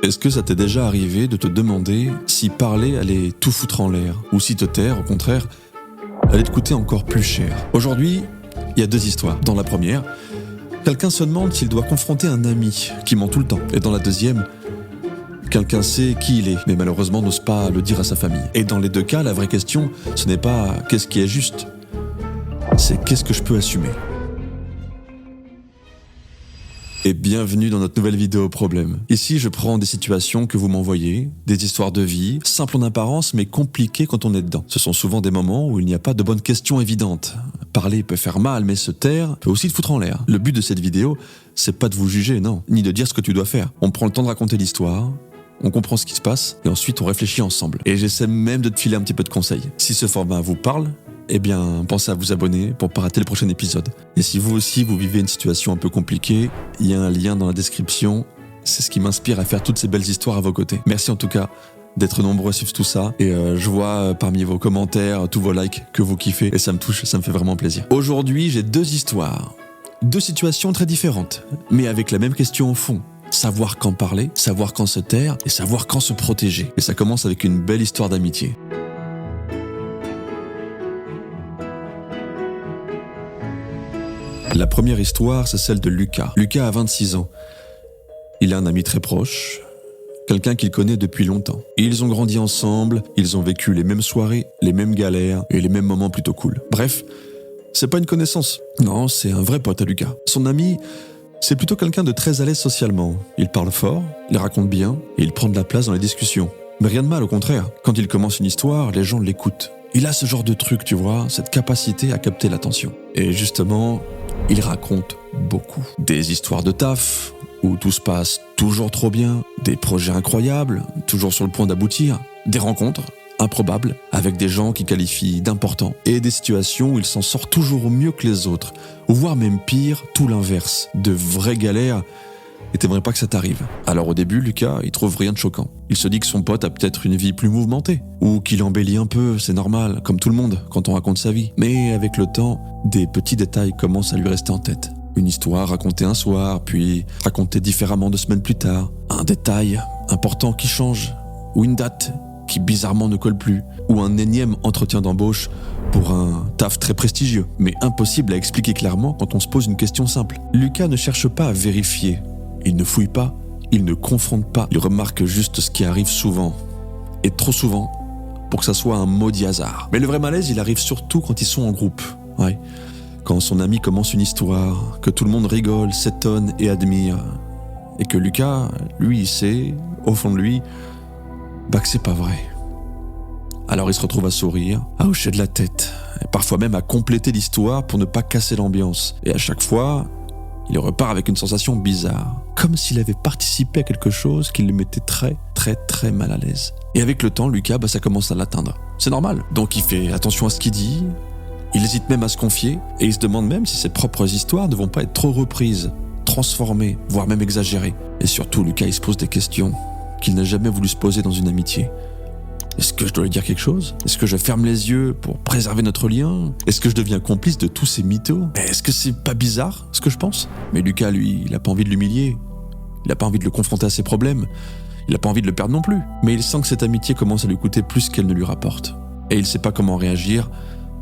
Est-ce que ça t'est déjà arrivé de te demander si parler allait tout foutre en l'air, ou si te taire, au contraire, allait te coûter encore plus cher? Aujourd'hui, il y a deux histoires. Dans la première, quelqu'un se demande s'il doit confronter un ami qui ment tout le temps. Et dans la deuxième, quelqu'un sait qui il est, mais malheureusement n'ose pas le dire à sa famille. Et dans les deux cas, la vraie question, ce n'est pas qu'est-ce qui est juste, c'est qu'est-ce que je peux assumer. Et bienvenue dans notre nouvelle vidéo problème. Ici, je prends des situations que vous m'envoyez, des histoires de vie, simples en apparence mais compliquées quand on est dedans. Ce sont souvent des moments où il n'y a pas de bonnes questions évidentes. Parler peut faire mal, mais se taire peut aussi te foutre en l'air. Le but de cette vidéo, c'est pas de vous juger, non, ni de dire ce que tu dois faire. On prend le temps de raconter l'histoire, on comprend ce qui se passe, et ensuite on réfléchit ensemble. Et j'essaie même de te filer un petit peu de conseils. Si ce format vous parle, eh bien, pensez à vous abonner pour ne pas rater le prochain épisode. Et si vous aussi, vous vivez une situation un peu compliquée, il y a un lien dans la description. C'est ce qui m'inspire à faire toutes ces belles histoires à vos côtés. Merci en tout cas d'être nombreux à suivre tout ça. Et je vois parmi vos commentaires, tous vos likes que vous kiffez. Et ça me touche, ça me fait vraiment plaisir. Aujourd'hui, j'ai deux histoires. Deux situations très différentes, mais avec la même question au fond. Savoir quand parler, savoir quand se taire et savoir quand se protéger. Et ça commence avec une belle histoire d'amitié. La première histoire, c'est celle de Lucas. Lucas a 26 ans. Il a un ami très proche, quelqu'un qu'il connaît depuis longtemps. Ils ont grandi ensemble, ils ont vécu les mêmes soirées, les mêmes galères et les mêmes moments plutôt cool. Bref, c'est pas une connaissance. Non, c'est un vrai pote à Lucas. Son ami, c'est plutôt quelqu'un de très à l'aise socialement. Il parle fort, il raconte bien et il prend de la place dans les discussions. Mais rien de mal, au contraire. Quand il commence une histoire, les gens l'écoutent. Il a ce genre de truc, tu vois, cette capacité à capter l'attention. Et justement, il raconte beaucoup. Des histoires de taf, où tout se passe toujours trop bien, des projets incroyables, toujours sur le point d'aboutir, des rencontres improbables, avec des gens qu'il qualifie d'importants, et des situations où il s'en sort toujours mieux que les autres, ou voire même pire, tout l'inverse, de vraies galères. Et t'aimerais pas que ça t'arrive. Alors au début, Lucas, il trouve rien de choquant. Il se dit que son pote a peut-être une vie plus mouvementée, ou qu'il embellit un peu, c'est normal, comme tout le monde, quand on raconte sa vie. Mais avec le temps, des petits détails commencent à lui rester en tête. Une histoire racontée un soir, puis racontée différemment 2 semaines plus tard. Un détail important qui change, ou une date qui bizarrement ne colle plus, ou un énième entretien d'embauche pour un taf très prestigieux, mais impossible à expliquer clairement quand on se pose une question simple. Lucas ne cherche pas à vérifier. Il ne fouille pas, il ne confronte pas, il remarque juste ce qui arrive souvent, et trop souvent, pour que ça soit un maudit hasard. Mais le vrai malaise, il arrive surtout quand ils sont en groupe. Ouais. Quand son ami commence une histoire, que tout le monde rigole, s'étonne et admire, et que Lucas, lui, il sait, au fond de lui, que c'est pas vrai. Alors il se retrouve à sourire, à hocher de la tête, et parfois même à compléter l'histoire pour ne pas casser l'ambiance. Et à chaque fois, il repart avec une sensation bizarre, comme s'il avait participé à quelque chose qui le mettait très, très, très mal à l'aise. Et avec le temps, Lucas, ça commence à l'atteindre. C'est normal. Donc il fait attention à ce qu'il dit, il hésite même à se confier, et il se demande même si ses propres histoires ne vont pas être trop reprises, transformées, voire même exagérées. Et surtout, Lucas, il se pose des questions qu'il n'a jamais voulu se poser dans une amitié. Est-ce que je dois lui dire quelque chose? Est-ce que je ferme les yeux pour préserver notre lien? Est-ce que je deviens complice de tous ces mythos? Est-ce que c'est pas bizarre, ce que je pense? Mais Lucas, lui, il a pas envie de l'humilier. Il a pas envie de le confronter à ses problèmes. Il a pas envie de le perdre non plus. Mais il sent que cette amitié commence à lui coûter plus qu'elle ne lui rapporte. Et il sait pas comment réagir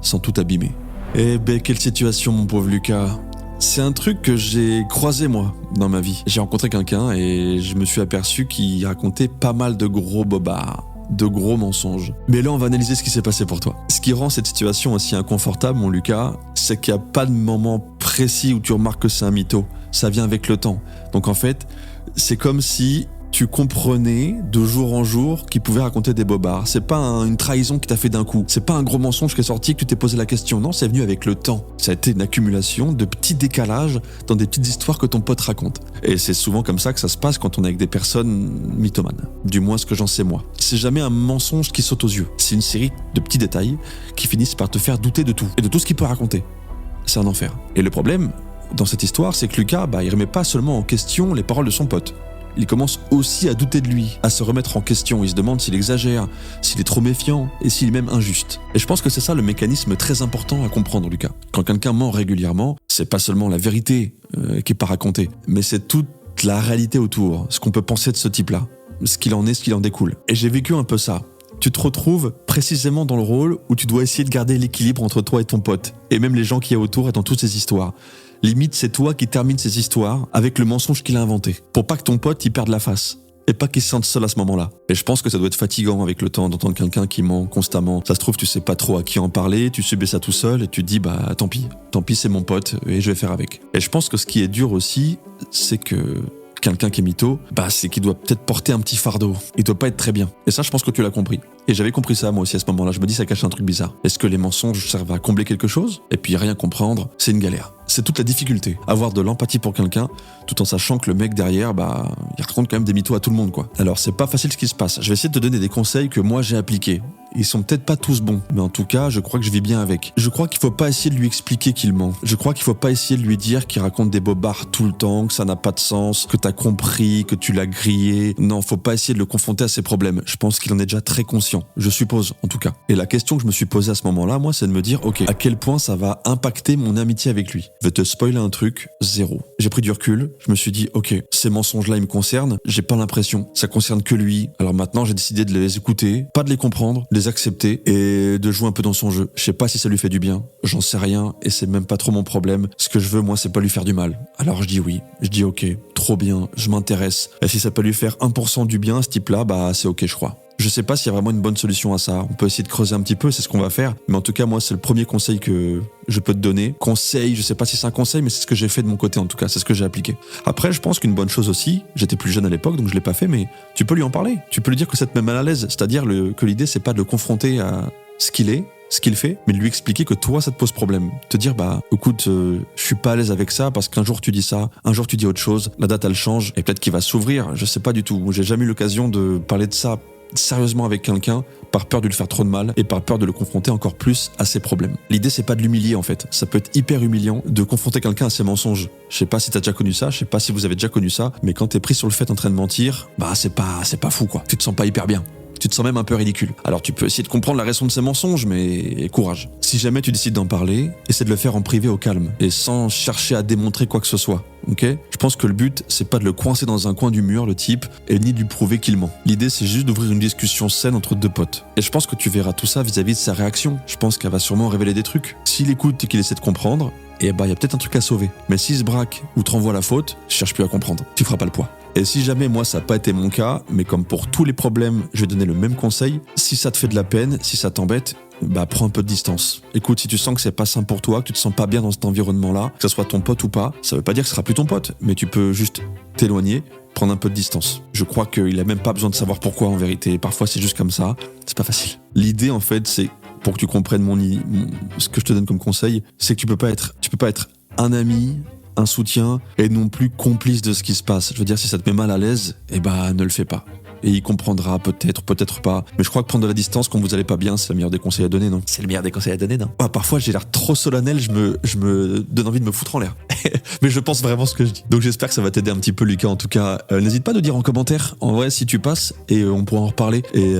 sans tout abîmer. Eh ben, quelle situation, mon pauvre Lucas. C'est un truc que j'ai croisé, moi, dans ma vie. J'ai rencontré quelqu'un et je me suis aperçu qu'il racontait pas mal de gros bobards, de gros mensonges. Mais là, on va analyser ce qui s'est passé pour toi. Ce qui rend cette situation aussi inconfortable, mon Lucas, c'est qu'il n'y a pas de moment précis où tu remarques que c'est un mytho. Ça vient avec le temps. Donc en fait, c'est comme si tu comprenais de jour en jour qu'il pouvait raconter des bobards. C'est pas une trahison qui t'a fait d'un coup. C'est pas un gros mensonge qui est sorti que tu t'es posé la question. Non, c'est venu avec le temps. Ça a été une accumulation de petits décalages dans des petites histoires que ton pote raconte. Et c'est souvent comme ça que ça se passe quand on est avec des personnes mythomanes. Du moins ce que j'en sais moi. C'est jamais un mensonge qui saute aux yeux. C'est une série de petits détails qui finissent par te faire douter de tout. Et de tout ce qu'il peut raconter. C'est un enfer. Et le problème, dans cette histoire, c'est que Lucas, il remet pas seulement en question les paroles de son pote. Il commence aussi à douter de lui, à se remettre en question. Il se demande s'il exagère, s'il est trop méfiant et s'il est même injuste. Et je pense que c'est ça le mécanisme très important à comprendre, Lucas. Quand quelqu'un ment régulièrement, c'est pas seulement la vérité qui est pas racontée, mais c'est toute la réalité autour, ce qu'on peut penser de ce type-là. ce qu'il en est, ce qu'il en découle. Et j'ai vécu un peu ça. Tu te retrouves précisément dans le rôle où tu dois essayer de garder l'équilibre entre toi et ton pote, et même les gens qui y a autour et dans toutes ces histoires. Limite, c'est toi qui termine ces histoires avec le mensonge qu'il a inventé, pour pas que ton pote y perde la face. Et pas qu'il se sente seul à ce moment-là. Et je pense que ça doit être fatigant avec le temps d'entendre quelqu'un qui ment constamment. Ça se trouve, tu sais pas trop à qui en parler, tu subis ça tout seul et tu te dis tant pis c'est mon pote et je vais faire avec. Et je pense que ce qui est dur aussi, c'est que quelqu'un qui est mytho, c'est qu'il doit peut-être porter un petit fardeau. Il doit pas être très bien. Et ça, je pense que tu l'as compris. Et j'avais compris ça moi aussi à ce moment-là. Je me dis, ça cache un truc bizarre. Est-ce que les mensonges servent à combler quelque chose ? Et puis rien comprendre, c'est une galère. C'est toute la difficulté. Avoir de l'empathie pour quelqu'un, tout en sachant que le mec derrière, il raconte quand même des mythos à tout le monde, quoi. Alors c'est pas facile ce qui se passe. Je vais essayer de te donner des conseils que moi j'ai appliqués. Ils sont peut-être pas tous bons, mais en tout cas, je crois que je vis bien avec. Je crois qu'il faut pas essayer de lui expliquer qu'il ment. Je crois qu'il faut pas essayer de lui dire qu'il raconte des bobards tout le temps, que ça n'a pas de sens, que t'as compris, que tu l'as grillé. Non, faut pas essayer de le confronter à ses problèmes. Je pense qu'il en est déjà très conscient. Je suppose, en tout cas. Et la question que je me suis posée à ce moment-là, moi, c'est de me dire, ok, à quel point ça va impacter mon amitié avec lui ? Je vais te spoiler un truc, 0. J'ai pris du recul, je me suis dit, ok, ces mensonges-là, ils me concernent, j'ai pas l'impression. Ça concerne que lui. Alors maintenant, j'ai décidé de les écouter, pas de les comprendre, de les accepter et de jouer un peu dans son jeu. Je sais pas si ça lui fait du bien, j'en sais rien et c'est même pas trop mon problème. Ce que je veux, moi, c'est pas lui faire du mal. Alors je dis oui, je dis ok, trop bien, je m'intéresse. Et si ça peut lui faire 1% du bien, ce type-là, c'est ok, je crois. Je sais pas s'il y a vraiment une bonne solution à ça. On peut essayer de creuser un petit peu, c'est ce qu'on va faire. Mais en tout cas, moi, c'est le premier conseil que je peux te donner. Conseil, je sais pas si c'est un conseil, mais c'est ce que j'ai fait de mon côté en tout cas, c'est ce que j'ai appliqué. Après, je pense qu'une bonne chose aussi, j'étais plus jeune à l'époque, donc je l'ai pas fait, mais tu peux lui en parler. Tu peux lui dire que ça te met mal à l'aise. C'est-à-dire que l'idée, c'est pas de le confronter à ce qu'il est, ce qu'il fait, mais de lui expliquer que toi, ça te pose problème. Te dire, écoute, je suis pas à l'aise avec ça parce qu'un jour tu dis ça, un jour tu dis autre chose, la date elle change, et peut-être qu'il va s'ouvrir, je sais pas du tout. J'ai jamais eu l'occasion de parler de ça sérieusement avec quelqu'un, par peur de lui faire trop de mal et par peur de le confronter encore plus à ses problèmes. L'idée, c'est pas de l'humilier en fait. Ça peut être hyper humiliant de confronter quelqu'un à ses mensonges. Je sais pas si t'as déjà connu ça, je sais pas si vous avez déjà connu ça, mais quand t'es pris sur le fait en train de mentir, c'est pas fou quoi. Tu te sens pas hyper bien. Tu te sens même un peu ridicule. Alors tu peux essayer de comprendre la raison de ces mensonges, mais courage. Si jamais tu décides d'en parler, essaie de le faire en privé au calme et sans chercher à démontrer quoi que ce soit. Ok ? Je pense que le but, c'est pas de le coincer dans un coin du mur, le type, et ni de lui prouver qu'il ment. L'idée, c'est juste d'ouvrir une discussion saine entre deux potes. Et je pense que tu verras tout ça vis-à-vis de sa réaction. Je pense qu'elle va sûrement révéler des trucs. S'il écoute et qu'il essaie de comprendre, il y a peut-être un truc à sauver. Mais s'il se braque ou te renvoie la faute, je cherche plus à comprendre. Tu feras pas le poids. Et si jamais moi ça n'a pas été mon cas, mais comme pour tous les problèmes, je vais donner le même conseil, si ça te fait de la peine, si ça t'embête, prends un peu de distance. Écoute, si tu sens que c'est pas sain pour toi, que tu te sens pas bien dans cet environnement-là, que ce soit ton pote ou pas, ça veut pas dire que ce sera plus ton pote, mais tu peux juste t'éloigner, prendre un peu de distance. Je crois qu'il a même pas besoin de savoir pourquoi en vérité, parfois c'est juste comme ça, c'est pas facile. L'idée en fait, c'est, pour que tu comprennes ce que je te donne comme conseil, c'est que tu peux pas être un ami, un soutien et non plus complice de ce qui se passe. Je veux dire, si ça te met mal à l'aise, ne le fais pas. Et il comprendra peut-être, peut-être pas. Mais je crois que prendre de la distance quand vous allez pas bien, c'est le meilleur des conseils à donner, non ? C'est le meilleur des conseils à donner, non ? Parfois, j'ai l'air trop solennel, je me donne envie de me foutre en l'air. Mais je pense vraiment ce que je dis. Donc j'espère que ça va t'aider un petit peu, Lucas. En tout cas, n'hésite pas à nous dire en commentaire, en vrai, si tu passes, et on pourra en reparler. Et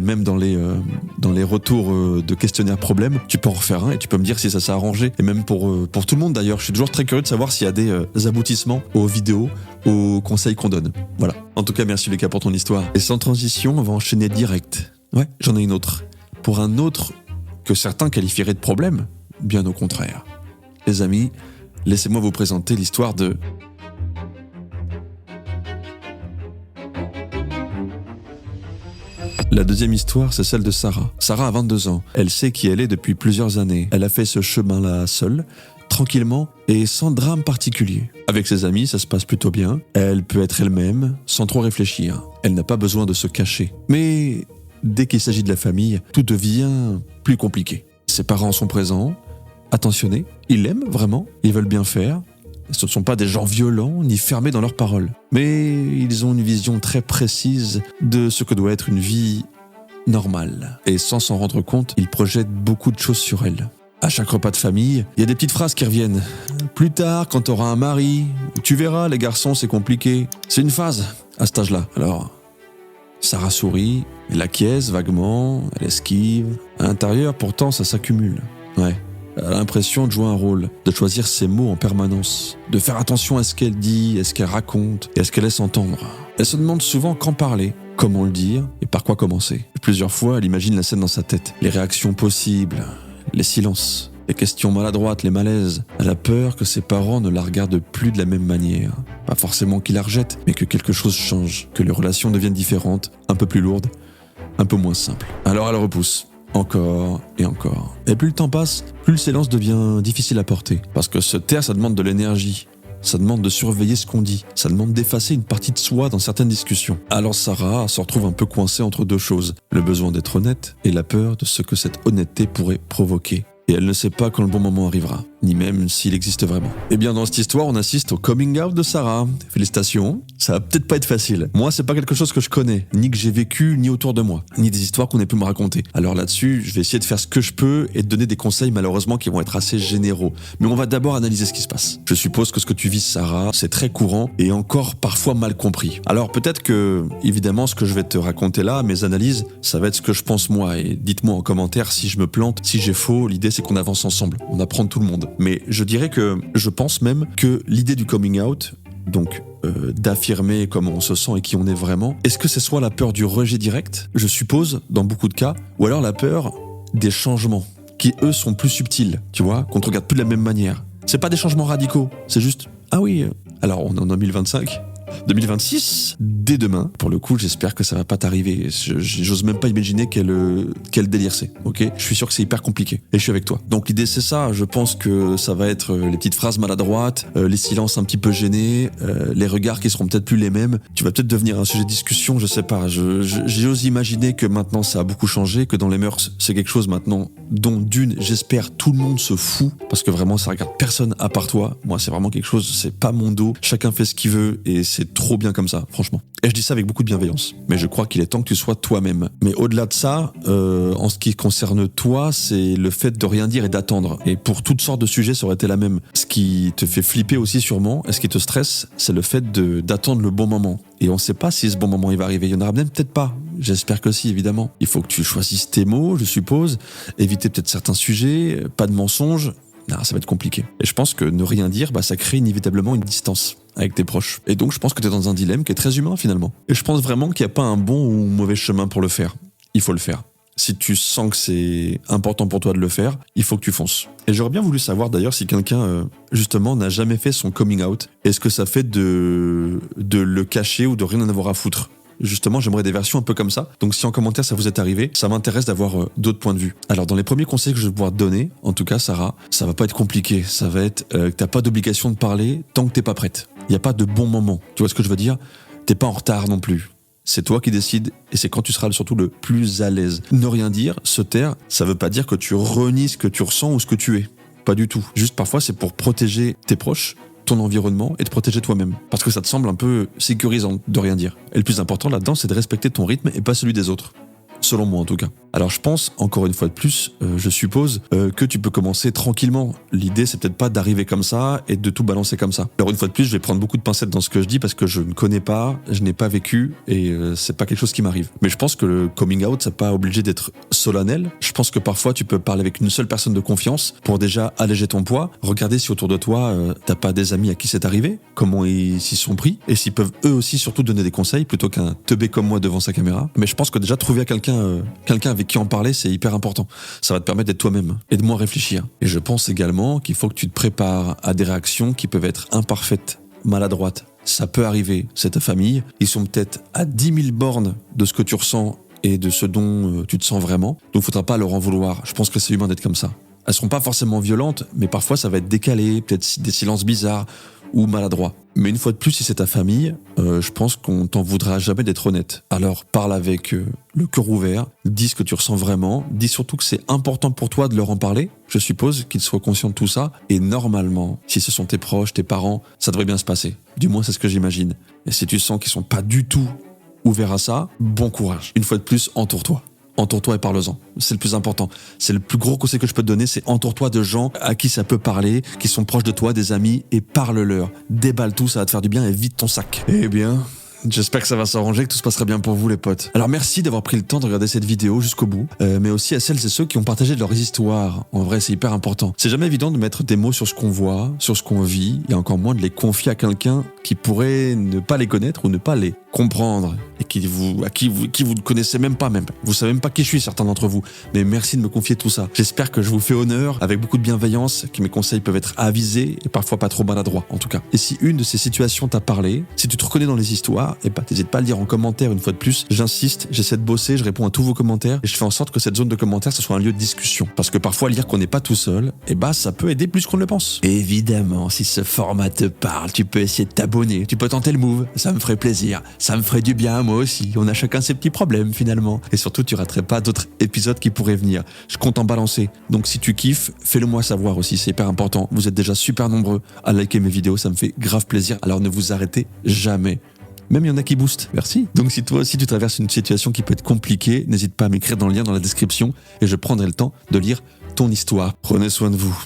même dans les retours de questionnaires problèmes, tu peux en refaire un et tu peux me dire si ça s'est arrangé. Et même pour tout le monde d'ailleurs, je suis toujours très curieux de savoir s'il y a des aboutissements aux vidéos, aux conseils qu'on donne. Voilà. En tout cas, merci Lucas pour ton histoire. Et sans transition, on va enchaîner direct. Ouais, j'en ai une autre. Pour un autre que certains qualifieraient de problème, bien au contraire. Les amis, laissez-moi vous présenter l'histoire de... La deuxième histoire, c'est celle de Sarah. Sarah a 22 ans. Elle sait qui elle est depuis plusieurs années. Elle a fait ce chemin-là seule, tranquillement et sans drame particulier. Avec ses amis, ça se passe plutôt bien. Elle peut être elle-même, sans trop réfléchir. Elle n'a pas besoin de se cacher. Mais dès qu'il s'agit de la famille, tout devient plus compliqué. Ses parents sont présents, attentionnés, ils l'aiment vraiment, ils veulent bien faire. Ce ne sont pas des gens violents ni fermés dans leurs paroles. Mais ils ont une vision très précise de ce que doit être une vie normale. Et sans s'en rendre compte, ils projettent beaucoup de choses sur elle. À chaque repas de famille, il y a des petites phrases qui reviennent. Plus tard, quand t'auras un mari, tu verras, les garçons, c'est compliqué. C'est une phase, à cet âge-là. Alors, Sarah sourit, elle acquiesce vaguement, elle esquive. À l'intérieur, pourtant, ça s'accumule. Ouais. Elle a l'impression de jouer un rôle, de choisir ses mots en permanence, de faire attention à ce qu'elle dit, à ce qu'elle raconte et à ce qu'elle laisse entendre. Elle se demande souvent quand parler, comment le dire et par quoi commencer. Plusieurs fois, elle imagine la scène dans sa tête, les réactions possibles, les silences, les questions maladroites, les malaises. Elle a peur que ses parents ne la regardent plus de la même manière. Pas forcément qu'ils la rejettent, mais que quelque chose change, que les relations deviennent différentes, un peu plus lourdes, un peu moins simples. Alors elle repousse. Encore et encore. Et plus le temps passe, plus le silence devient difficile à porter. Parce que se taire, ça demande de l'énergie. Ça demande de surveiller ce qu'on dit. Ça demande d'effacer une partie de soi dans certaines discussions. Alors Sarah se retrouve un peu coincée entre deux choses. Le besoin d'être honnête et la peur de ce que cette honnêteté pourrait provoquer. Et elle ne sait pas quand le bon moment arrivera, ni même s'il existe vraiment. Eh bien, dans cette histoire, on assiste au coming out de Sarah. Félicitations, ça va peut-être pas être facile. Moi, c'est pas quelque chose que je connais, ni que j'ai vécu, ni autour de moi, ni des histoires qu'on ait pu me raconter. Alors là-dessus, je vais essayer de faire ce que je peux et de donner des conseils, malheureusement, qui vont être assez généraux. Mais on va d'abord analyser ce qui se passe. Je suppose que ce que tu vis, Sarah, c'est très courant et encore parfois mal compris. Alors peut-être que, évidemment, ce que je vais te raconter là, mes analyses, ça va être ce que je pense moi. Et dites-moi en commentaire si je me plante, si j'ai faux. L'idée, c'est qu'on avance ensemble, on apprend de tout le monde. Mais je dirais que je pense même que l'idée du coming out, donc d'affirmer comment on se sent et qui on est vraiment, est-ce que c'est soit la peur du rejet direct, je suppose, dans beaucoup de cas, ou alors la peur des changements, qui eux sont plus subtils, tu vois, qu'on te regarde plus de la même manière. C'est pas des changements radicaux, c'est juste, ah oui, alors on est en 2025, 2026, dès demain. Pour le coup, j'espère que ça va pas t'arriver. J'ose même pas imaginer quel délire c'est, ok ? Je suis sûr que c'est hyper compliqué. Et je suis avec toi. Donc l'idée, c'est ça. Je pense que ça va être les petites phrases maladroites, les silences un petit peu gênés, les regards qui seront peut-être plus les mêmes. Tu vas peut-être devenir un sujet de discussion, je sais pas. J'ose imaginer que maintenant, ça a beaucoup changé, que dans les mœurs, c'est quelque chose maintenant dont j'espère, tout le monde se fout, parce que vraiment, ça regarde personne à part toi. Moi, c'est vraiment quelque chose, c'est pas mon dos. Chacun fait ce qu'il veut et c'est trop bien comme ça, franchement. Et je dis ça avec beaucoup de bienveillance. Mais je crois qu'il est temps que tu sois toi-même. Mais au-delà de ça, en ce qui concerne toi, c'est le fait de rien dire et d'attendre. Et pour toutes sortes de sujets, ça aurait été la même. Ce qui te fait flipper aussi sûrement, et ce qui te stresse, c'est le fait d'attendre le bon moment. Et on ne sait pas si ce bon moment il va arriver. Il y en aura même peut-être pas. J'espère que si, évidemment. Il faut que tu choisisses tes mots, je suppose. Éviter peut-être certains sujets, pas de mensonges. Non, ça va être compliqué. Et je pense que ne rien dire, ça crée inévitablement une distance avec tes proches. Et donc je pense que tu es dans un dilemme qui est très humain finalement. Et je pense vraiment qu'il n'y a pas un bon ou mauvais chemin pour le faire. Il faut le faire. Si tu sens que c'est important pour toi de le faire, il faut que tu fonces. Et j'aurais bien voulu savoir d'ailleurs si quelqu'un, justement, n'a jamais fait son coming out. Est-ce que ça fait de le cacher ou de rien en avoir à foutre ? Justement, j'aimerais des versions un peu comme ça. Donc si en commentaire ça vous est arrivé, ça m'intéresse d'avoir d'autres points de vue. Alors dans les premiers conseils que je vais pouvoir te donner, en tout cas Sarah, ça va pas être compliqué. Ça va être que t'as pas d'obligation de parler tant que t'es pas prête. Il n'y a pas de bon moment. Tu vois ce que je veux dire ? T'es pas en retard non plus. C'est toi qui décides et c'est quand tu seras surtout le plus à l'aise. Ne rien dire, se taire, ça veut pas dire que tu renies ce que tu ressens ou ce que tu es. Pas du tout. Juste parfois c'est pour protéger tes proches, ton environnement et te protéger toi-même. Parce que ça te semble un peu sécurisant de rien dire. Et le plus important là-dedans, c'est de respecter ton rythme et pas celui des autres. Selon moi en tout cas. Alors je pense, encore une fois de plus, je suppose que tu peux commencer tranquillement. L'idée c'est peut-être pas d'arriver comme ça et de tout balancer comme ça. Alors une fois de plus, je vais prendre beaucoup de pincettes dans ce que je dis parce que je ne connais pas, je n'ai pas vécu et c'est pas quelque chose qui m'arrive. Mais je pense que le coming out, c'est pas obligé d'être solennel. Je pense que parfois tu peux parler avec une seule personne de confiance pour déjà alléger ton poids. Regarder si autour de toi, t'as pas des amis à qui c'est arrivé, comment ils s'y sont pris et s'ils peuvent eux aussi surtout donner des conseils plutôt qu'un teubé comme moi devant sa caméra. Mais je pense que déjà trouver quelqu'un avec qui en parler, c'est hyper important. Ça va te permettre d'être toi-même et de moins réfléchir. Et je pense également qu'il faut que tu te prépares à des réactions qui peuvent être imparfaites, maladroites. Ça peut arriver, c'est ta famille. Ils sont peut-être à 10 000 bornes de ce que tu ressens et de ce dont tu te sens vraiment. Donc il ne faudra pas leur en vouloir. Je pense que c'est humain d'être comme ça. Elles ne seront pas forcément violentes, mais parfois ça va être décalé, peut-être des silences bizarres ou maladroits. Mais une fois de plus, si c'est ta famille, je pense qu'on t'en voudra jamais d'être honnête. Alors parle avec le cœur ouvert, dis ce que tu ressens vraiment, dis surtout que c'est important pour toi de leur en parler. Je suppose qu'ils soient conscients de tout ça. Et normalement, si ce sont tes proches, tes parents, ça devrait bien se passer. Du moins, c'est ce que j'imagine. Et si tu sens qu'ils sont pas du tout ouverts à ça, bon courage. Une fois de plus, entoure-toi. Entoure-toi et parle-en. C'est le plus important. C'est le plus gros conseil que je peux te donner, c'est entoure-toi de gens à qui ça peut parler, qui sont proches de toi, des amis, et parle-leur. Déballe tout, ça va te faire du bien et vide ton sac. Eh bien, j'espère que ça va s'arranger, que tout se passera bien pour vous les potes. Alors merci d'avoir pris le temps de regarder cette vidéo jusqu'au bout, mais aussi à celles et ceux qui ont partagé leurs histoires. En vrai, c'est hyper important. C'est jamais évident de mettre des mots sur ce qu'on voit, sur ce qu'on vit, et encore moins de les confier à quelqu'un qui pourrait ne pas les connaître ou ne pas les comprendre et qui vous ne connaissez même pas même. Vous savez même pas qui je suis, certains d'entre vous. Mais merci de me confier tout ça. J'espère que je vous fais honneur avec beaucoup de bienveillance, que mes conseils peuvent être avisés et parfois pas trop maladroits en tout cas. Et si une de ces situations t'a parlé, si tu te reconnais dans les histoires, t'hésites pas à le dire en commentaire une fois de plus. J'insiste, j'essaie de bosser, je réponds à tous vos commentaires et je fais en sorte que cette zone de commentaires ce soit un lieu de discussion. Parce que parfois lire qu'on n'est pas tout seul, ça peut aider plus qu'on ne le pense. Et évidemment, si ce format te parle, tu peux essayer de t'abonner, tu peux tenter le move, ça me ferait plaisir, ça me ferait du bien à moi aussi, on a chacun ses petits problèmes finalement. Et surtout, tu raterais pas d'autres épisodes qui pourraient venir. Je compte en balancer, donc si tu kiffes, fais-le moi savoir aussi, c'est hyper important. Vous êtes déjà super nombreux à liker mes vidéos, ça me fait grave plaisir, alors ne vous arrêtez jamais. Même il y en a qui boostent, merci. Donc si toi aussi tu traverses une situation qui peut être compliquée, n'hésite pas à m'écrire dans le lien dans la description et je prendrai le temps de lire ton histoire. Prenez soin de vous.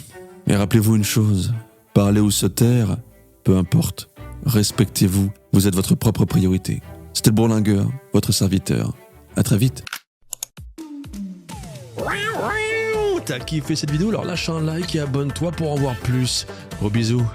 Et rappelez-vous une chose, parler ou se taire, peu importe, respectez-vous, vous êtes votre propre priorité. C'était le bourlingueur, votre serviteur. À très vite. T'as kiffé cette vidéo? Alors lâche un like et abonne-toi pour en voir plus. Gros bisous.